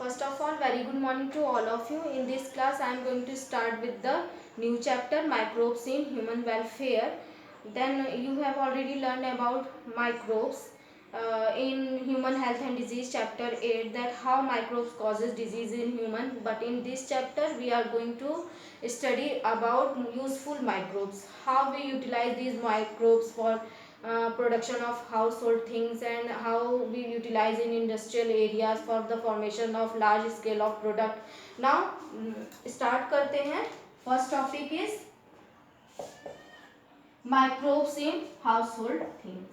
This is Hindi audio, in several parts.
First of all, very good morning to all of you. In this class, I am going to start with the new chapter, microbes in human welfare. Then you have already learned about microbes in human health and disease, chapter 8, that how microbes causes disease in human. But in this chapter, we are going to study about useful microbes, how we utilize these microbes for production of household things and how we utilize in industrial areas for the formation of large scale of product. Now start करते हैं. First topic is microbes in household things.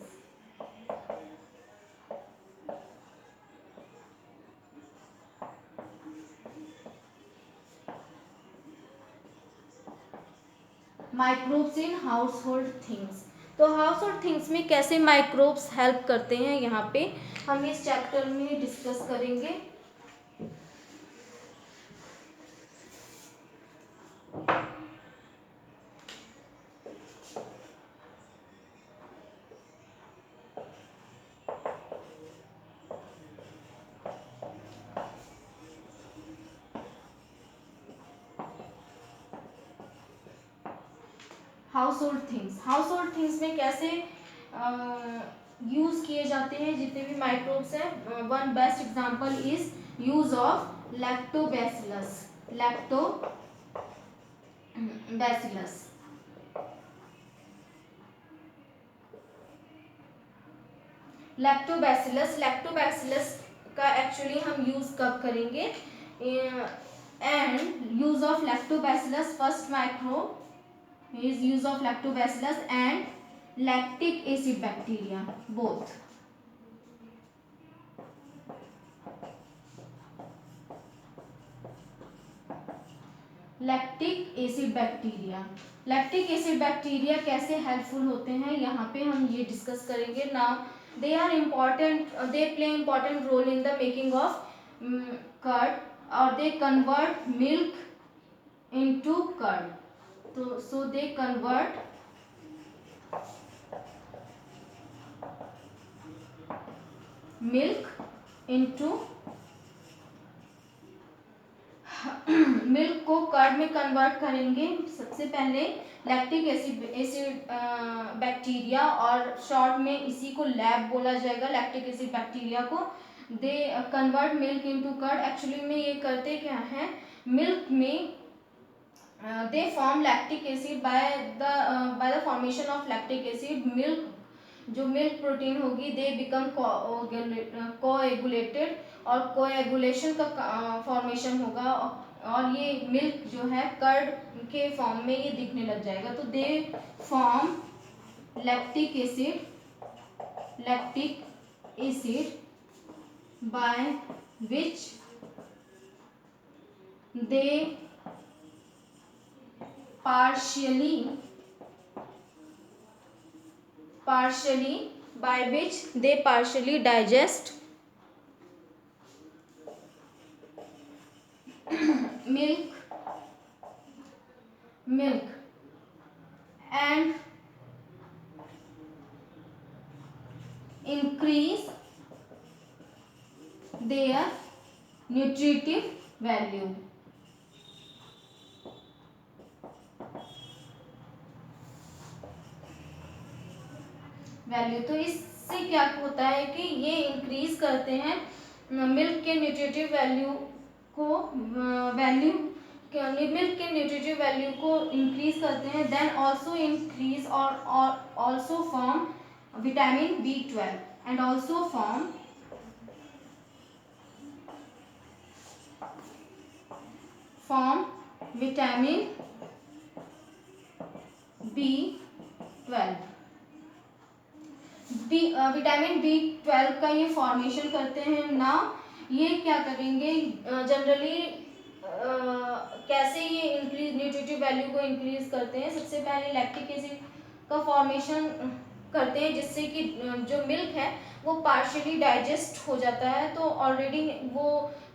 Microbes in household things. तो हाउसहोल्ड थिंग्स में कैसे माइक्रोब्स हेल्प करते हैं यहाँ पे हम इस चैप्टर में डिस्कस करेंगे. हाउसहोल्ड थिंग्स में कैसे यूज किए जाते हैं जितने भी माइक्रोब्स हैं. One best example is use of lactobacillus. Lactobacillus का एक्चुअली हम यूज कब करेंगे. And use of lactobacillus, first microbe is use of lactobacillus and lactic acid bacteria both. Lactic acid bacteria कैसे हेल्पफुल होते हैं यहाँ पे हम ये डिस्कस करेंगे. Now they are important, they play important role in the making of curd और they convert milk into curd. So they convert milk into milk को कर्ड में कन्वर्ट करेंगे. सबसे पहले लैक्टिक एसिड बैक्टीरिया, और शॉर्ट में इसी को लैब बोला जाएगा, लैक्टिक एसिड बैक्टीरिया को. They convert milk into curd. Actually में ये करते क्या है, मिल्क में they form lactic acid by the formation of lactic acid. milk जो मिल्क प्रोटीन होगी दे बिकम कोएगुलेटेड और कोएगुलेशन का फॉर्मेशन होगा और ये मिल्क जो है कर्ड के फॉर्म में ये दिखने लग जाएगा. तो they form lactic acid by which they partially digest milk and increase their nutritive value. तो इससे क्या होता है कि ये इंक्रीज करते हैं मिल्क के न्यूट्रिटिव वैल्यू को इंक्रीज करते हैं. देन ऑल्सो इंक्रीज और also form vitamin B12 and also form vitamin B12. Vitamin B12 का ये फॉर्मेशन करते हैं. ना ये क्या करेंगे जनरली कैसे ये इंक्रीज न्यूट्रिटिव वैल्यू को इंक्रीज करते हैं. सबसे पहले लैक्टिक एसिड का फॉर्मेशन करते हैं जिससे कि जो मिल्क है वो पार्शियली डाइजेस्ट हो जाता है. तो ऑलरेडी वो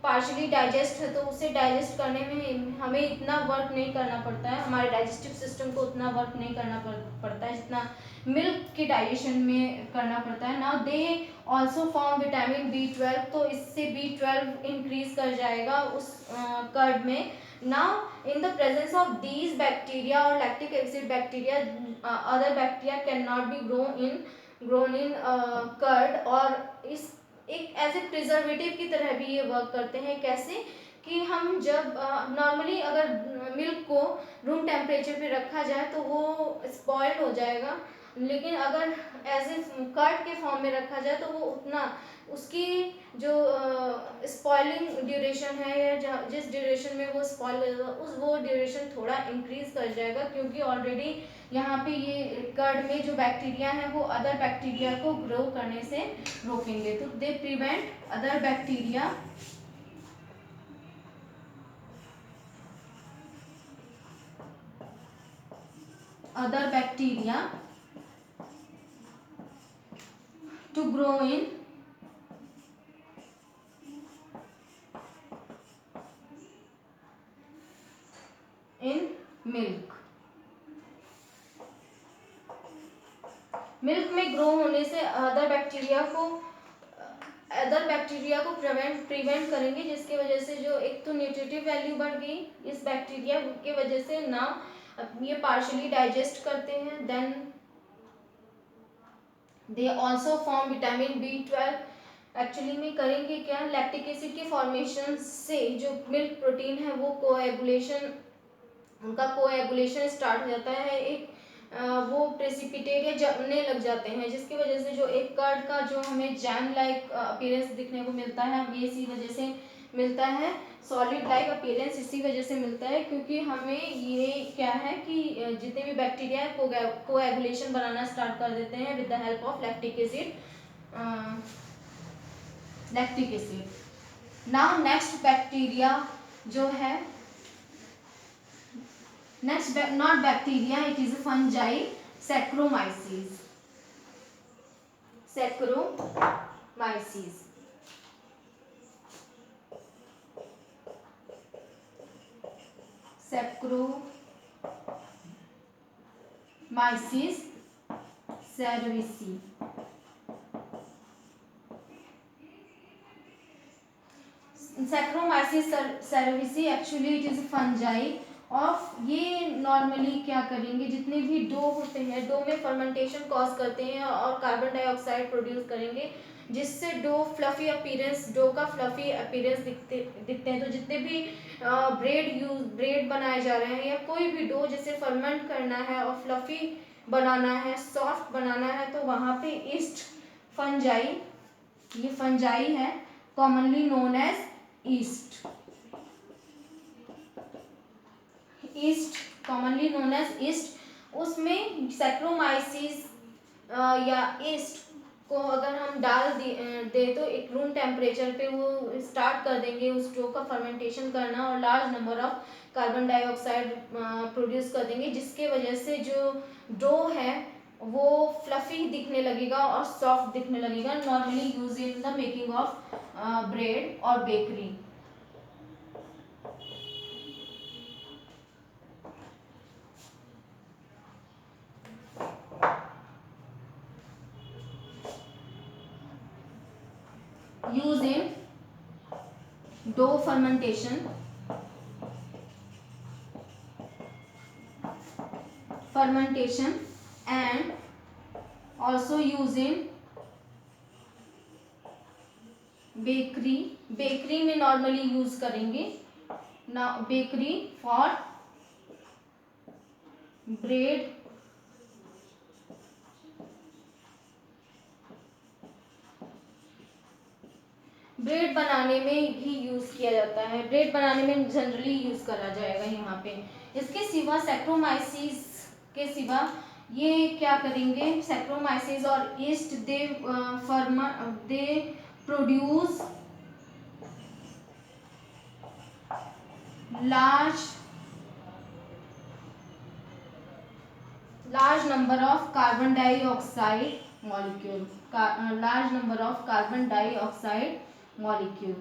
पार्शियली डाइजेस्ट है तो उसे डाइजेस्ट करने में हमें इतना वर्क नहीं करना पड़ता है, हमारे डाइजेस्टिव सिस्टम को उतना वर्क नहीं करना पड़ता है जितना मिल्क के डाइजेशन में करना पड़ता है। Now they also form vitamin B12, तो इससे B12 इंक्रीज कर जाएगा उस कर्ड में। Now in the presence of these bacteria और lactic acid bacteria, other bacteria can not be grown in curd, और इस एक एज ए प्रिजर्वेटिव की तरह भी ये वर्क करते हैं। कैसे कि हम जब नॉर्मली अगर मिल्क को रूम टेम्परेचर पे रखा जाए तो वो स्पॉइल्ड हो जाएगा, लेकिन अगर एज ए कर्ड के फॉर्म में रखा जाए तो वो उतना उसकी जो स्पॉइलिंग ड्यूरेशन है या जिस ड्यूरेशन में वो स्पॉइल हो जाएगा उस वो ड्यूरेशन थोड़ा इंक्रीज कर जाएगा, क्योंकि ऑलरेडी यहाँ पे ये कर्ड में जो बैक्टीरिया है वो अदर बैक्टीरिया को ग्रो करने से रोकेंगे। तो they prevent other bacteria to grow in milk. Milk में ग्रो होने से अदर बैक्टीरिया को प्रिवेंट करेंगे, जिसकी वजह से जो एक तो न्यूट्रिटिव वैल्यू बढ़ गई इस बैक्टीरिया के वजह से। ना ये पार्शियली डाइजेस्ट करते हैं, then they also form vitamin B12। Actually में करेंगे क्या, लैक्टिक एसिड के फॉर्मेशन से जो मिल्क प्रोटीन है वो उनका कोएगुलेशन स्टार्ट हो जाता है, एक वो प्रेसिपिटेट या जमने लग जाते हैं, जिसकी वजह से जो एक कर्ड का जो हमें जैम लाइक अपीयरेंस दिखने को मिलता है, ये इसी वजह से मिलता है। सॉलिड लाइक अपीयरेंस इसी वजह से मिलता है, क्योंकि हमें ये क्या है कि जितने भी बैक्टीरिया है कोएगुलेशन बनाना स्टार्ट कर देते हैं with the help of lactic acid. Now next bacteria जो है, next not bacteria, it is a fungi, Saccharomyces। cerevisiae। Saccharomyces cerevisiae actually it is fungi of. ये नॉर्मली क्या करेंगे, जितने भी डो होते हैं, डो में फर्मेंटेशन कॉज करते हैं और कार्बन डाइऑक्साइड प्रोड्यूस करेंगे, जिससे डो का फ्लफी अपीयरेंस दिखते हैं। तो जितने भी ब्रेड बनाए जा रहे हैं या कोई भी डो जिसे फर्मेंट करना है और फ्लफी बनाना है, सॉफ्ट बनाना है, तो वहाँ पे ये फंजाई है, commonly known as commonly known as yeast. उसमें सैक्रोमाइसिस या ईस्ट को अगर हम डाल दे तो एक रूम टेम्परेचर पे वो स्टार्ट कर देंगे उस डो का फर्मेंटेशन करना, और large number of carbon dioxide produce कर देंगे, जिसके वजह से जो डो है वो फ्लफी दिखने लगेगा और सॉफ्ट दिखने लगेगा। Normally use in the making of bread और bakery. Use in dough fermentation and also use in bakery में नॉर्मली यूज करेंगे ना, बेकरी फॉर ब्रेड बनाने में भी यूज किया जाता है, ब्रेड बनाने में जनरली यूज करा जाएगा यहाँ पे। इसके सिवा सैक्रोमाइसिस के सिवा ये क्या करेंगे, सैक्रोमाइसिस और east they produce large number of carbon dioxide molecule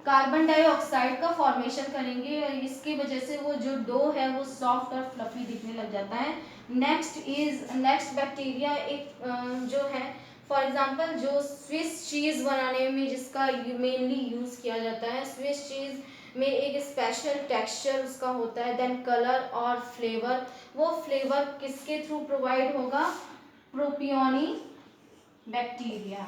carbon dioxide का फॉर्मेशन करेंगे, इसकी वजह से वो जो डो है वो सॉफ्ट और फ्लफी दिखने लग जाता है। नेक्स्ट बैक्टीरिया एक जो है, फॉर एग्जांपल जो स्विस चीज़ बनाने में जिसका मेनली यूज़ किया जाता है, स्विस चीज़ में एक स्पेशल टेक्सचर उसका होता है, देन कलर और फ्लेवर। वो फ्लेवर किसके थ्रू प्रोवाइड होगा? Propioni bacteria.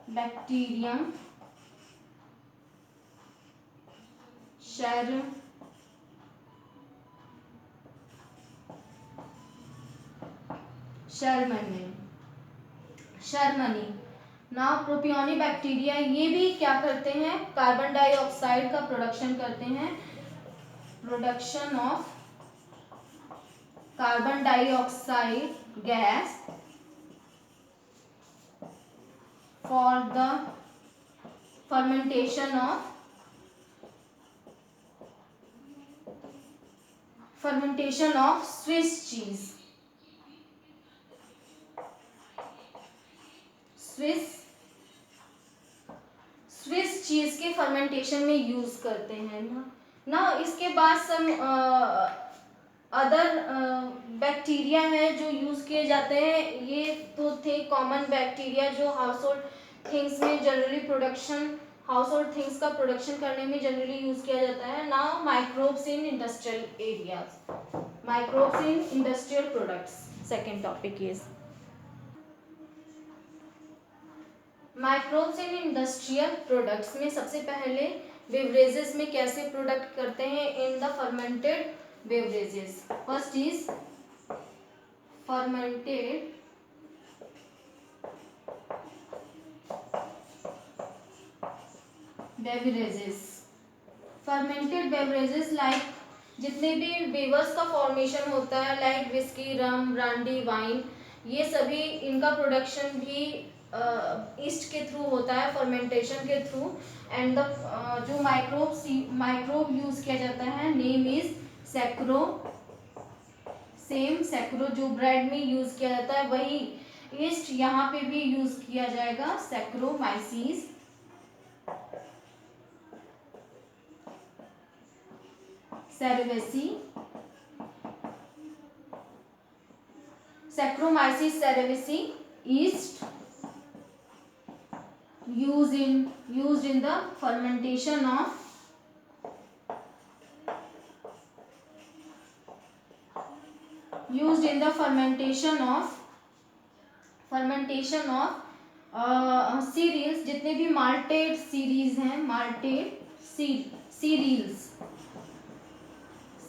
Bacterium shermanii. Now propioni bacteria ये भी क्या करते हैं? कार्बन डाइऑक्साइड का प्रोडक्शन करते हैं, production of carbon dioxide gas for the fermentation of Swiss cheese. Swiss cheese के फर्मेंटेशन में यूज करते हैं ना। इसके बाद सम अदर बैक्टीरिया है जो यूज किए जाते हैं। ये तो थे कॉमन बैक्टीरिया जो हाउस होल्ड थिंग्स में जनरली का प्रोडक्शन करने में जनरली यूज किया जाता है। Now microbes in industrial areas, microbes in industrial products, second topic is microbes in industrial products में सबसे पहले बेवरेजेस में कैसे प्रोडक्ट करते हैं? In the fermented beverages. First is fermented beverages. Fermented beverages like जितने भी बेवर्स का फॉर्मेशन होता है, like whisky, rum, brandy, wine, ये सभी इनका प्रोडक्शन भी ईस्ट के थ्रू होता है, फर्मेंटेशन के थ्रू। एंड द जो माइक्रोब यूज किया जाता है, name is sacro. Same sacro जो ब्रेड में यूज किया जाता है वही ईस्ट यहाँ पे भी यूज किया जाएगा, Saccharomyces. Cerevisiae, Saccharomyces cerevisiae yeast used in the fermentation of cereals. जितने भी माल्टेड सीरीज हैं,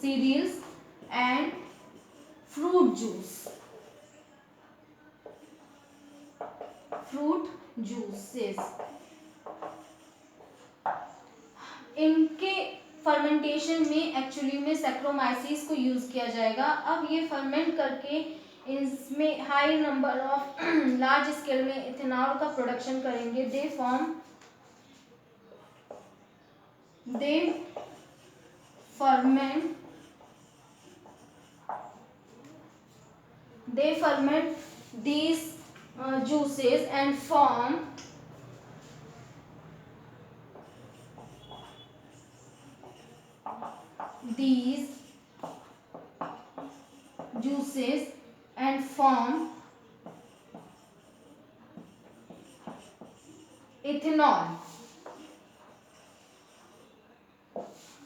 सीरियल्स एंड फ्रूट जूसेस, इनके फर्मेंटेशन में एक्चुअली में सैक्रोमाइसीस को यूज किया जाएगा। अब ये फर्मेंट करके इसमें high number of large scale में इथेनॉल का प्रोडक्शन करेंगे। दे ferment these juices and form ethanol.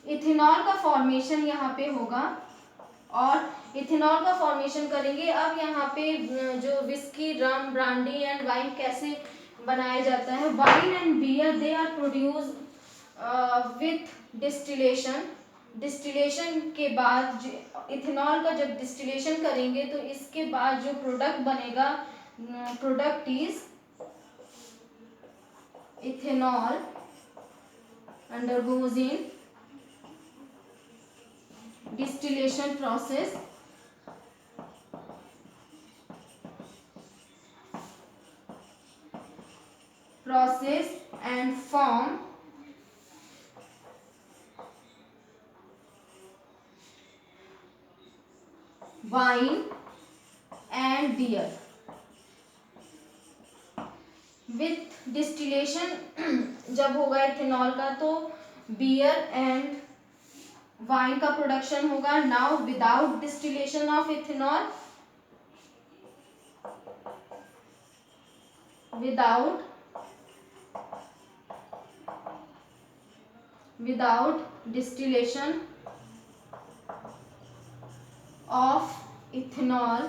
Ethanol का फॉर्मेशन यहाँ पे होगा और इथेनॉल का फॉर्मेशन करेंगे। अब यहाँ पे जो whisky, rum, brandy and wine कैसे बनाया जाता है? Wine and beer they are produce with distillation के बाद इथेनॉल का जब डिस्टिलेशन करेंगे तो इसके बाद जो प्रोडक्ट बनेगा, product is ethanol undergoes in distillation process and form wine and beer with distillation जब होगा इथेनॉल का तो बियर एंड वाइन का प्रोडक्शन होगा. Now without distillation of ethanol, without distillation of ethanol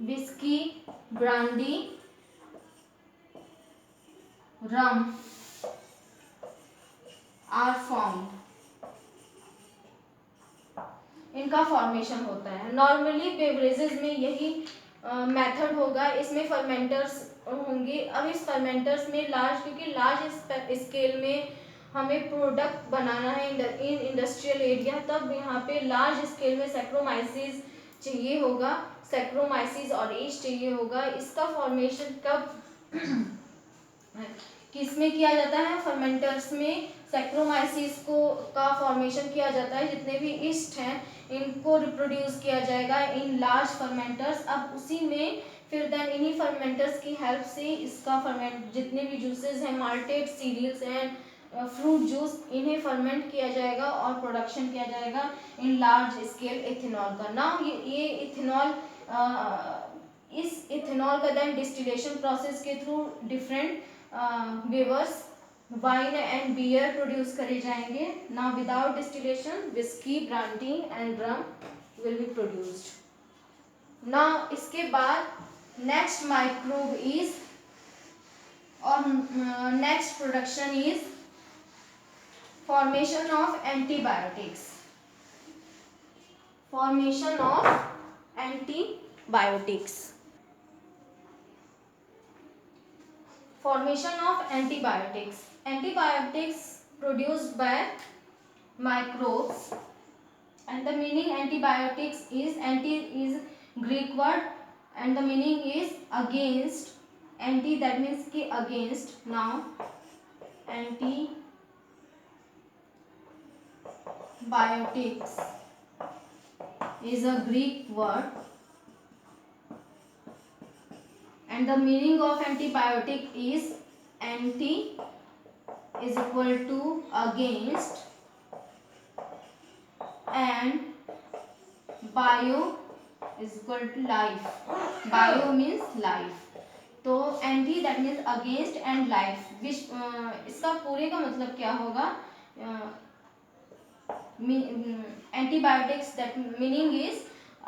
whiskey brandy rum are formed. इनका फॉर्मेशन होता है. नॉर्मली बेवरेजेस में यही मेथड होगा. इसमें फर्मेंटर्स होंगे. अब इस फर्मेंटर्स में क्योंकि लार्ज स्केल में हमें प्रोडक्ट बनाना है इन इंडस्ट्रियल एरिया, तब यहाँ पे लार्ज स्केल में सैक्रोमाइसिस चाहिए होगा. सैक्रोमाइसिस और ईस्ट चाहिए होगा. इसका फॉर्मेशन कब किसमें किया जाता है? फर्मेंटर्स में सैक्रोमाइसिस को का फॉर्मेशन किया जाता है. जितने भी ईस्ट हैं इनको रिप्रोड्यूस किया जाएगा इन लार्ज फर्मेंटर्स. अब उसी में फिर देन इन्हीं फर्मेंटर्स की हेल्प से इसका फर्मेंट जितने भी जूसेस हैं, malted cereals and fruit juice, इन्हें फर्मेंट किया जाएगा और प्रोडक्शन किया जाएगा इन लार्ज स्केल इथेनॉल का. नाउ ये इथेनॉल इस इथेनॉल का देन डिस्टिलेशन प्रोसेस के through different wavers wine and beer produce करे जाएंगे. Now without distillation whisky brandy and rum will be produced. Now इसके बाद next microbe is or next production is formation of antibiotics. Formation of antibiotics. Formation of antibiotics. Antibiotics produced by microbes, and the meaning antibiotics is anti is Greek word and the meaning is against. Anti that means ki against. Now antibiotics is a Greek word and the meaning of antibiotic is anti is equal to against and bio is equal to life. Bio means life. तो anti that means against and life. इसका पूरे का मतलब क्या होगा? Antibiotics that meaning is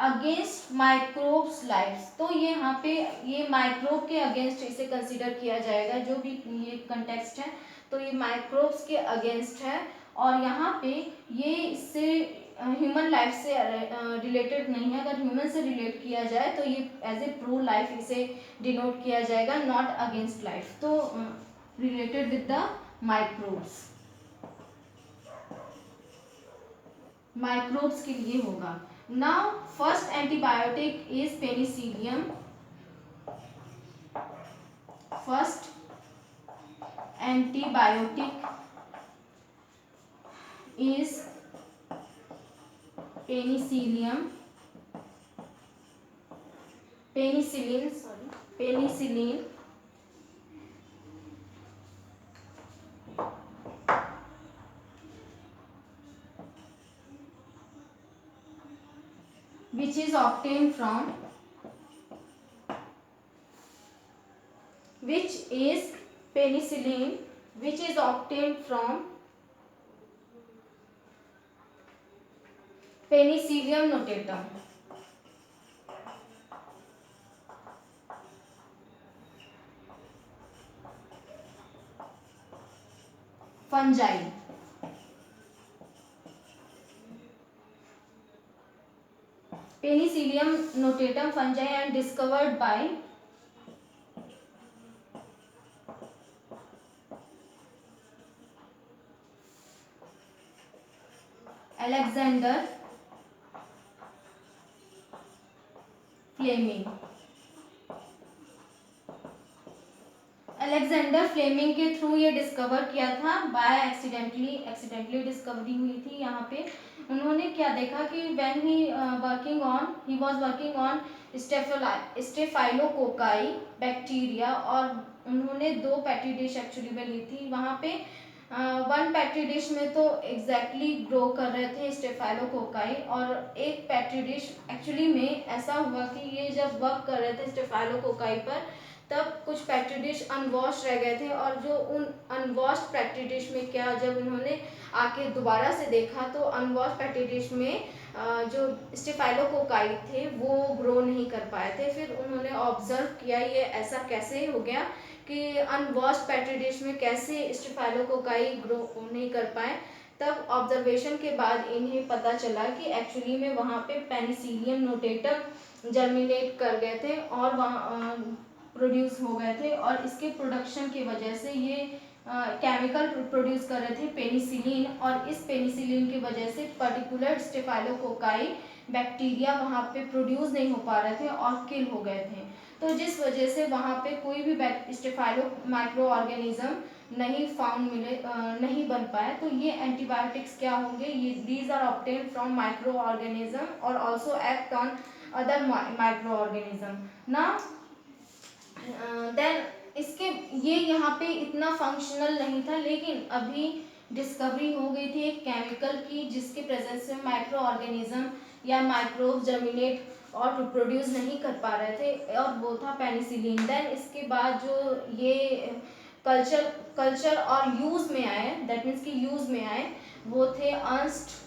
against microbes life. तो ये यहाँ पे ये माइक्रोब के अगेंस्ट इसे कंसिडर किया जाएगा. जो भी ये कंटेक्स्ट है तो ये माइक्रोब्स के अगेंस्ट है और यहाँ पे ये इससे ह्यूमन लाइफ से रिलेटेड नहीं है. अगर ह्यूमन से रिलेट किया जाए तो ये एज ए प्रो लाइफ इसे डिनोट किया जाएगा, नॉट अगेंस्ट लाइफ. तो related with the microbes, microbes के लिए होगा. Now first antibiotic is penicillium. First antibiotic is penicillium. Penicillin. Which is obtained from penicillin which is obtained from Penicillium notatum. Fungi. Penicillium notatum fungi and discovered by Alexander Fleming. Alexander Fleming के थ्रू ये डिस्कवर किया था, बाय एक्सीडेंटली डिस्कवरी हुई थी यहाँ पे। उन्होंने क्या देखा कि when he was working on staphylococci bacteria, और उन्होंने 2 पैट्री डिश एक्चुअली में ली थी वहाँ पे। 1 पैट्री डिश में तो एग्जैक्टली ग्रो कर रहे थे स्टेफाइलोकोकाई, और एक पैट्री डिश एक्चुअली में ऐसा हुआ कि ये जब वर्क कर रहे थे स्टेफाइलोकोकाई पर, तब कुछ पैट्री डिश अनवॉश रह गए थे, और जो उन अनवॉश पैट्री डिश में क्या, जब उन्होंने आके दोबारा से देखा तो अनवॉश पैट्री डिश में जो स्टेफाइलोकोकाई थे वो ग्रो नहीं कर पाए थे। फिर उन्होंने ऑब्जर्व किया ये ऐसा कैसे हो गया कि अनवॉश पैट्री डिश में कैसे स्टेफाइलोकोकाई ग्रो नहीं कर पाए। तब ऑब्जर्वेशन के बाद इन्हें पता चला कि एक्चुअली में वहाँ पे पेनिसिलियम नोटेटम जर्मिनेट कर गए थे और वहाँ प्रोड्यूस हो गए थे, और इसके प्रोडक्शन की वजह से ये केमिकल प्रोड्यूस कर रहे थे पेनिसिलिन, और इस पेनिसिलिन की वजह से पर्टिकुलर स्टेफाइलोकोकाई बैक्टीरिया वहाँ पे प्रोड्यूस नहीं हो पा रहे थे और किल हो गए थे। तो जिस वजह से वहाँ पे कोई भी स्टेफाइलो माइक्रो ऑर्गेनिज्म नहीं बन पाए। तो ये एंटीबायोटिक्स क्या होंगे, ये these are obtained from micro organism और also act on other micro organism ना। देन इसके ये यहाँ पे इतना फंक्शनल नहीं था, लेकिन अभी डिस्कवरी हो गई थी एक केमिकल की जिसके प्रेजेंस में माइक्रो ऑर्गेनिज्म या माइक्रोब जर्मिनेट और प्रोड्यूस नहीं कर पा रहे थे, और वो था पेनिसिलिन। देन इसके बाद जो ये कल्चर और यूज में आए, दैट मीन्स कि यूज में आए, वो थे अर्नस्ट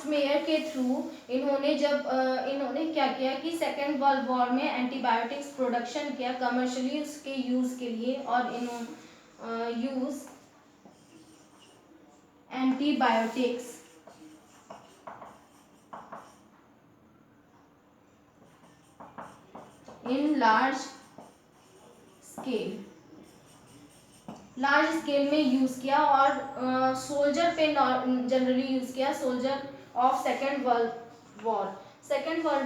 मेयर के थ्रू। इन्होंने क्या किया कि सेकेंड वर्ल्ड वॉर में एंटीबायोटिक्स प्रोडक्शन किया कमर्शियली उसके यूज के लिए, और यूज एंटीबायोटिक्स इन लार्ज स्केल में यूज किया, और सोल्जर पे जनरली यूज किया, soldier of second world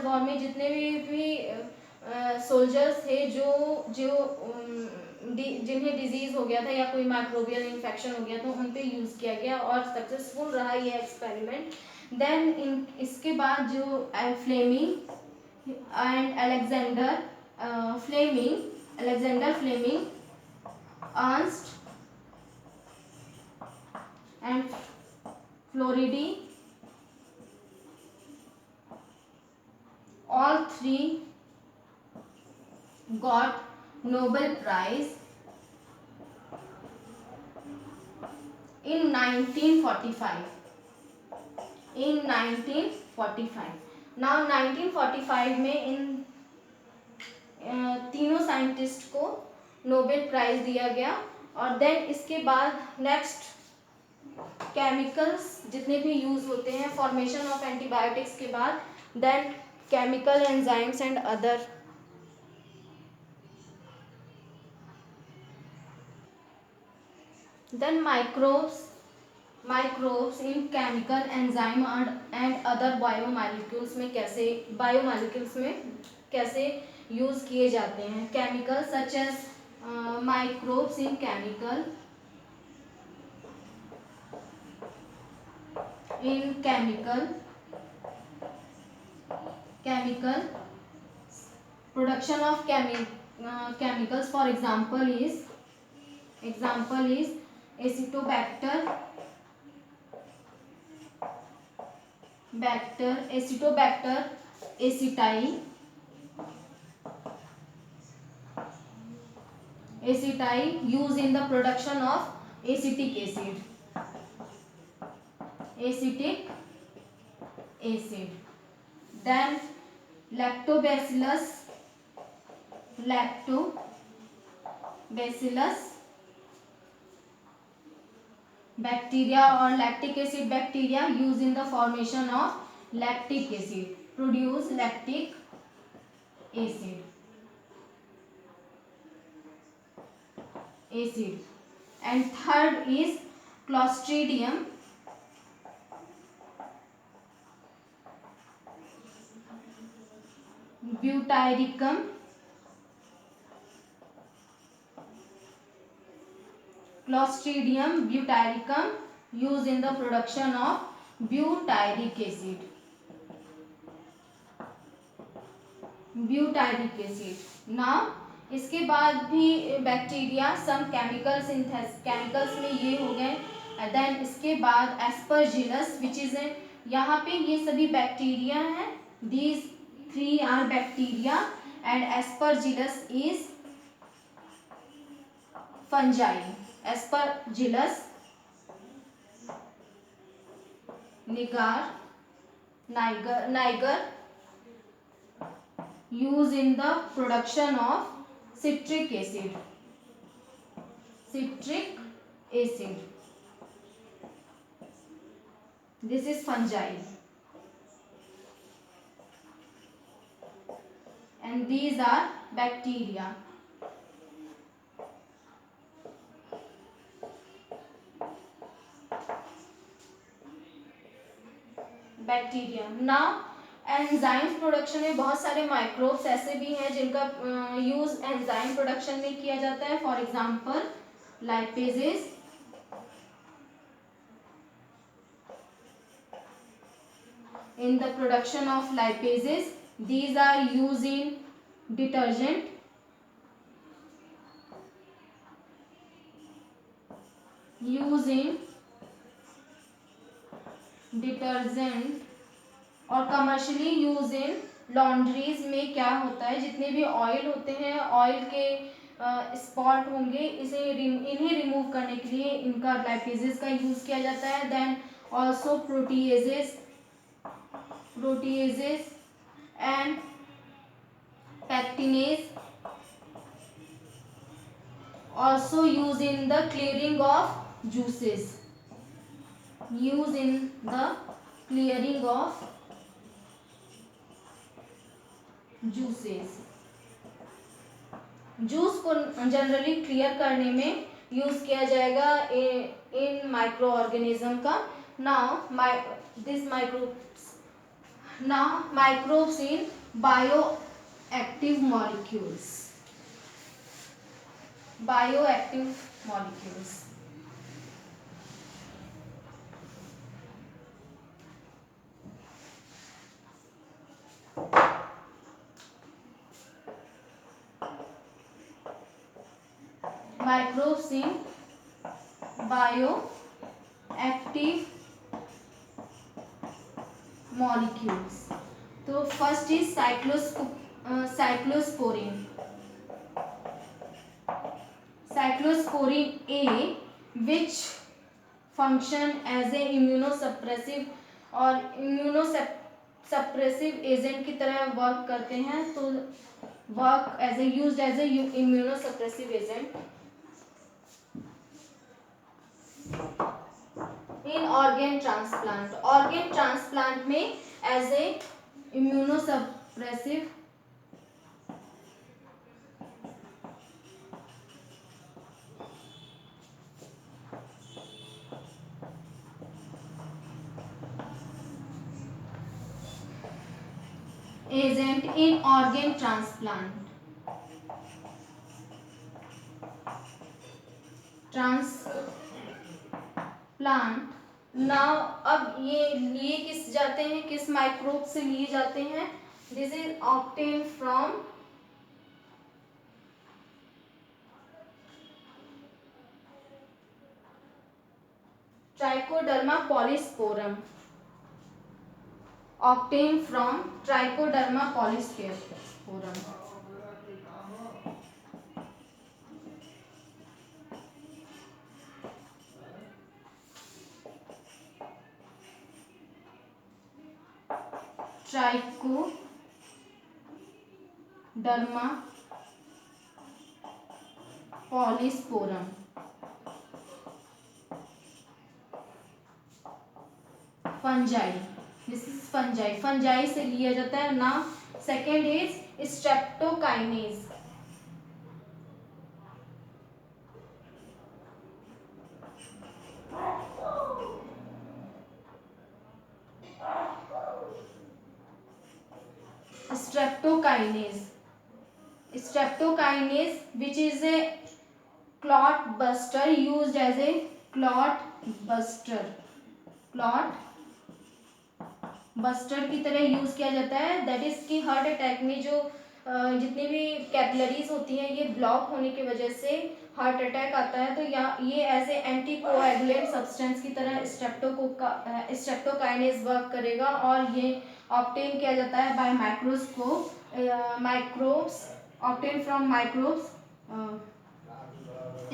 war में जितने भी सोल्जर्स थे जिन्हें डिजीज हो गया था या कोई माइक्रोबियल इन्फेक्शन हो गया, तो उन पे यूज किया गया और सक्सेसफुल रहा ये एक्सपेरिमेंट। देन इसके बाद जो Fleming and Alexander Fleming, Ernst and Floridi, all 3 got Nobel Prize in 1945. Now 1945 में इन तीनों साइंटिस्ट को नोबेल प्राइज दिया गया। और देन इसके बाद नेक्स्ट केमिकल्स जितने भी यूज होते हैं फॉर्मेशन ऑफ एंटीबायोटिक्स के बाद, then chemical enzymes and other. Then microbes in chemical enzyme and other biomolecules में कैसे यूज किए जाते हैं। Chemical such as microbes in chemical production of chemicals, for example is acetobacter aceti used in the production of acetic acid. Then lactobacillus bacteria or lactic acid bacteria used in the formation of lactic acid, produce lactic acid. And third is Clostridium Butyricum, Clostridium butyricum, used in the production of butyric acid. Butyric acid. Now इसके बाद भी बैक्टीरिया सम केमिकल्स में ये हो गए। देन इसके बाद एस्परजिलस विच इज यहाँ पे ये सभी बैक्टीरिया हैं। These 3 are bacteria and Aspergillus is fungi. Aspergillus niger used in the production of citric acid. This is fungi and these are bacteria. Now enzyme production में बहुत सारे माइक्रोब्स ऐसे भी हैं जिनका यूज एंजाइम प्रोडक्शन में किया जाता है। For example lipases, in the production of lipases these are use in detergent, और कमर्शियली यूज इन लॉन्ड्रीज में क्या होता है, जितने भी ऑयल होते हैं, ऑयल के स्पॉट होंगे, इन्हें रिमूव करने के लिए इनका लाइपेजेस का यूज किया जाता है। Then also proteases and pectinase also use in the clearing of juices, juice को जनरली क्लियर करने में यूज किया जाएगा इन माइक्रो ऑर्गेनिज्म का। Now microbes in bioactive molecules. Microbes in bioactive molecules. तो first is cyclosporin A, which function as a immunosuppressive और immunosuppressive एजेंट की तरह वर्क करते हैं। तो work used as a immunosuppressive agent in organ transplant में as a immunosuppressive agent in organ transplant now अब ये लिए किस जाते हैं, किस माइक्रोब से लिए जाते हैं? This is obtain from trichoderma polysporum, obtained from Trichoderma polysporum. Trichoderma polysporum. Fungi. This is fungi से लिया जाता है। Now second is streptokinase. streptokinase. Streptokinase, which is a clot buster, used as a clot buster. clot buster की तरह यूज किया जाता है. दैट इज कि हार्ट अटैक में जो जितनी भी कैपिलरीज होती हैं ये ब्लॉक होने की वजह से हार्ट अटैक आता है. तो ये एज ए एंटीकोएगुलेंट सब्सटेंस की तरह स्ट्रेप्टोकाइनेज वर्क करेगा और ये ऑब्टेन किया जाता है by microscope. Microbes obtain from microbes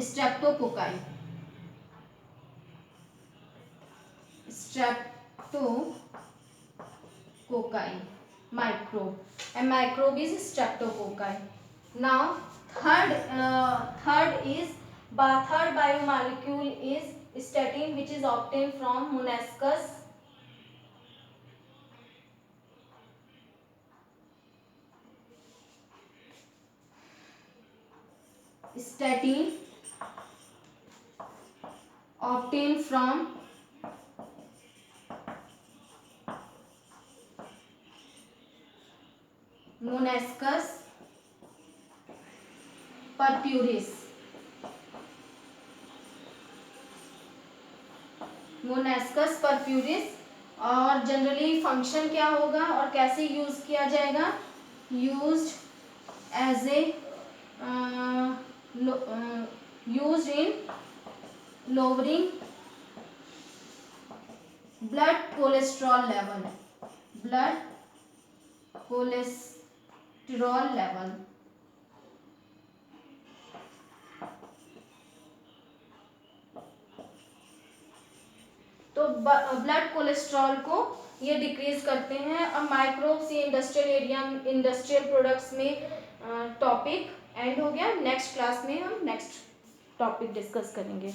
streptococci. Streptococci microbe. A microbe is streptococci. Now third biomolecule is statin, which is obtained from Monascus. Statin obtained from Monascus purpuris. Monascus purpuris. और जनरली फंक्शन क्या होगा और कैसे यूज किया जाएगा? Used as a used in lowering blood cholesterol level. Blood cholesterol level. तो ब्लड कोलेस्ट्रॉल को ये डिक्रीज करते हैं. अब माइक्रोब्स ये इंडस्ट्रियल एरिया इंडस्ट्रियल प्रोडक्ट्स में टॉपिक एंड हो गया. नेक्स्ट क्लास में हम नेक्स्ट टॉपिक डिस्कस करेंगे.